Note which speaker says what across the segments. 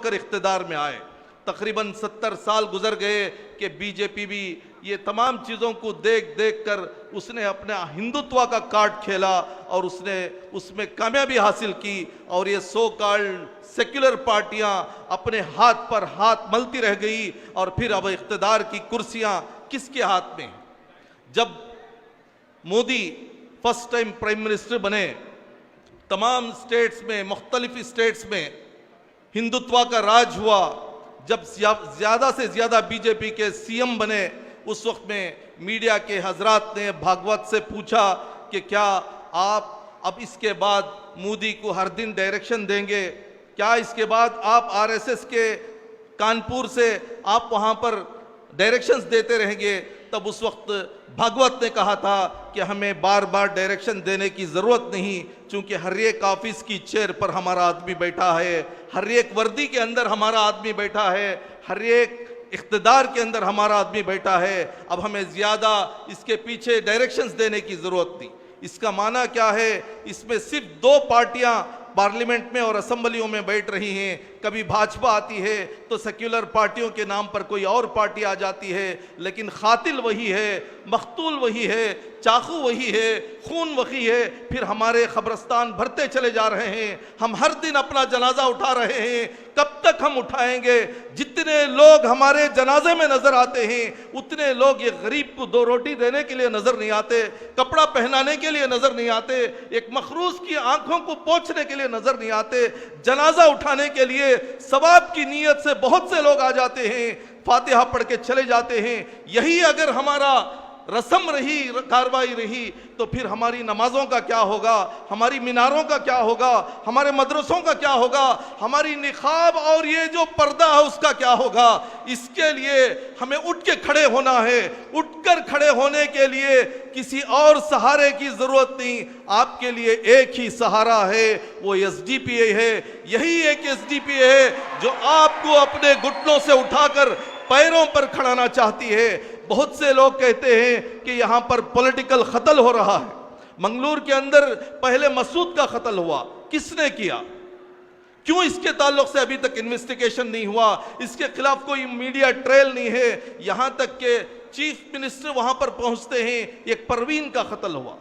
Speaker 1: کر اقتدار میں آئے. تقریباً 70 سال گزر گئے کہ بی جے پی بھی یہ تمام چیزوں کو دیکھ کر اس نے اپنا ہندوتوا کا کارڈ کھیلا اور اس نے اس میں کامیابی حاصل کی, اور یہ سو کالڈ سیکولر پارٹیاں اپنے ہاتھ پر ہاتھ ملتی رہ گئی. اور پھر اب اقتدار کی کرسیاں کس کے ہاتھ میں؟ جب Modi first time prime minister بنے, تمام اسٹیٹس میں, مختلف اسٹیٹس میں ہندوتوا کا راج ہوا. جب زیادہ سے زیادہ بی جے پی کے سی ایم بنے, اس وقت میں میڈیا کے حضرات نے بھاگوت سے پوچھا کہ کیا آپ اب اس کے بعد مودی کو ہر دن ڈائریکشن دیں گے؟ کیا اس کے بعد آپ آر ایس ایس کے کانپور سے آپ وہاں پر ڈائریکشنز دیتے رہیں گے؟ تب اس وقت بھاگوت نے کہا تھا کہ ہمیں بار بار ڈائریکشن دینے کی ضرورت نہیں, چونکہ ہر ایک آفس کی چیئر پر ہمارا آدمی بیٹھا ہے, ہر ایک وردی کے اندر ہمارا آدمی بیٹھا ہے, ہر ایک اقتدار کے اندر ہمارا آدمی بیٹھا ہے. اب ہمیں زیادہ اس کے پیچھے ڈائریکشنز دینے کی ضرورت نہیں. اس کا معنی کیا ہے؟ اس میں صرف 2 پارٹیاں پارلیمنٹ میں اور اسمبلیوں میں بیٹھ رہی ہیں. کبھی بھاجپا آتی ہے تو سیکولر پارٹیوں کے نام پر کوئی اور پارٹی آ جاتی ہے, لیکن قاتل وہی ہے, مقتول وہی ہے, چاقو وہی ہے, خون وہی ہے. پھر ہمارے قبرستان بھرتے چلے جا رہے ہیں, ہم ہر دن اپنا جنازہ اٹھا رہے ہیں. کب تک ہم اٹھائیں گے؟ جتنے لوگ ہمارے جنازے میں نظر آتے ہیں اتنے لوگ یہ غریب کو 2 روٹی دینے کے لیے نظر نہیں آتے, کپڑا پہنانے کے لیے نظر نہیں آتے, ایک مخروس کی آنکھوں کو پوچھنے کے لیے نظر نہیں آتے. جنازہ اٹھانے کے لیے ثواب کی نیت سے بہت سے لوگ آ جاتے ہیں, فاتحہ پڑھ کے چلے جاتے ہیں. یہی اگر ہمارا رسم رہی, کاروائی رہی, تو پھر ہماری نمازوں کا کیا ہوگا, ہماری میناروں کا کیا ہوگا, ہمارے مدرسوں کا کیا ہوگا, ہماری نقاب اور یہ جو پردہ ہے اس کا کیا ہوگا؟ اس کے لیے ہمیں اٹھ کے کھڑے ہونا ہے. اٹھ کر کھڑے ہونے کے لیے کسی اور سہارے کی ضرورت نہیں. آپ کے لیے ایک ہی سہارا ہے, وہ ایس ڈی پی اے ہے. یہی ایک ایس ڈی پی اے ہے جو آپ کو اپنے گھٹنوں سے اٹھا کر پیروں پر کھڑانا چاہتی ہے. بہت سے لوگ کہتے ہیں کہ یہاں پر پولیٹیکل قتل ہو رہا ہے. منگلور کے اندر پہلے مسعود کا قتل ہوا, کس نے کیا؟ کیوں اس کے تعلق سے ابھی تک انویسٹیگیشن نہیں ہوا؟ اس کے خلاف کوئی میڈیا ٹریل نہیں ہے. یہاں تک کہ چیف منسٹر وہاں پر پہنچتے ہیں. ایک پروین کا قتل ہوا,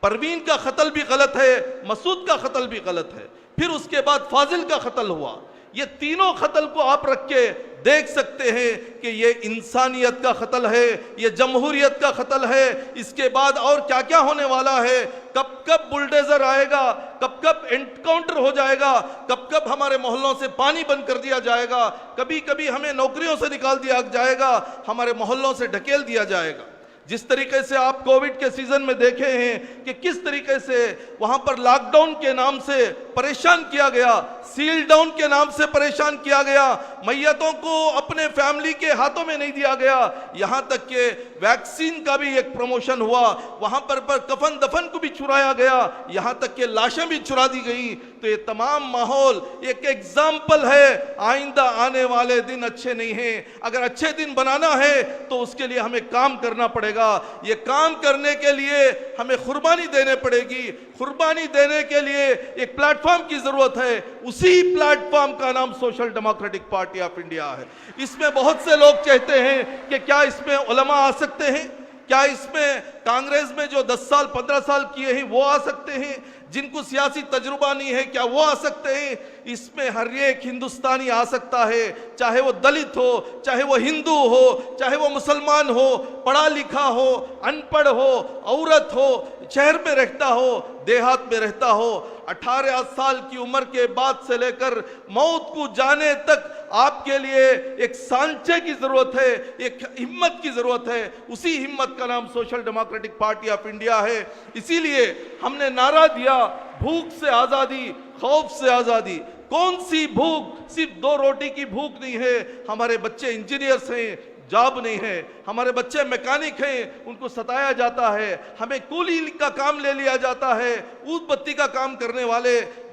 Speaker 1: پروین کا قتل بھی غلط ہے, مسعود کا قتل بھی غلط ہے. پھر اس کے بعد فاضل کا قتل ہوا. یہ تینوں قتل کو آپ رکھ کے دیکھ سکتے ہیں کہ یہ انسانیت کا قتل ہے, یہ جمہوریت کا قتل ہے. اس کے بعد اور کیا کیا ہونے والا ہے؟ کب بلڈیزر آئے گا, کب انکاؤنٹر ہو جائے گا, کب ہمارے محلوں سے پانی بند کر دیا جائے گا, کبھی ہمیں نوکریوں سے نکال دیا جائے گا, ہمارے محلوں سے ڈھکیل دیا جائے گا. جس طریقے سے آپ کووڈ کے سیزن میں دیکھے ہیں کہ کس طریقے سے وہاں پر لاک ڈاؤن کے نام سے پریشان کیا گیا, سیل ڈاؤن کے نام سے پریشان کیا گیا, میتوں کو اپنے فیملی کے ہاتھوں میں نہیں دیا گیا. یہاں تک کہ ویکسین کا بھی ایک پروموشن ہوا, وہاں پر کفن دفن کو بھی چرایا گیا, یہاں تک کہ لاشیں بھی چرا دی گئی. تو یہ تمام ماحول ایک ایگزامپل ہے. آئندہ آنے والے دن اچھے نہیں ہیں. اگر اچھے دن بنانا ہے تو اس کے لیے ہمیں کام کرنا پڑے گا. یہ کام کرنے کے لیے ہمیں قربانی دینے پڑے گی. قربانی دینے کے لیے ایک پلیٹ فارم کی ضرورت ہے. اسی پلیٹ فارم کا نام social democratic party of India ہے. اس میں بہت سے لوگ چاہتے ہیں کہ کیا اس میں علماء آ سکتے ہیں, کیا اس میں کانگریس میں جو 10 سال 15 سال کیے ہیں وہ آ سکتے ہیں, جن کو سیاسی تجربہ نہیں ہے کیا وہ آ سکتے ہیں؟ اس میں ہر ایک ہندوستانی آ سکتا ہے, چاہے وہ دلت ہو, چاہے وہ ہندو ہو, چاہے وہ مسلمان ہو, پڑھا لکھا ہو, ان پڑھ ہو, عورت ہو, شہر میں رہتا ہو, دیہات میں رہتا ہو. 18 سال کی عمر کے بعد سے لے کر موت کو جانے تک آپ کے لیے ایک سانچے کی ضرورت ہے, ایک ہمت کی ضرورت ہے. اسی ہمت کا نام social democratic party of India ہے. اسی لیے ہم نے نعرہ دیا, بھوک سے آزادی, خوف سے آزادی. کون سی بھوک؟ صرف 2 روٹی کی بھوک نہیں ہے. ہمارے بچے انجینئرز ہیں, جاب نہیں ہے. ہمارے بچے میکینک ہیں, ان کو ستایا جاتا ہے. ہمیں کولی کا کام لے لیا جاتا ہے. اود بتی کا کام کرنے والے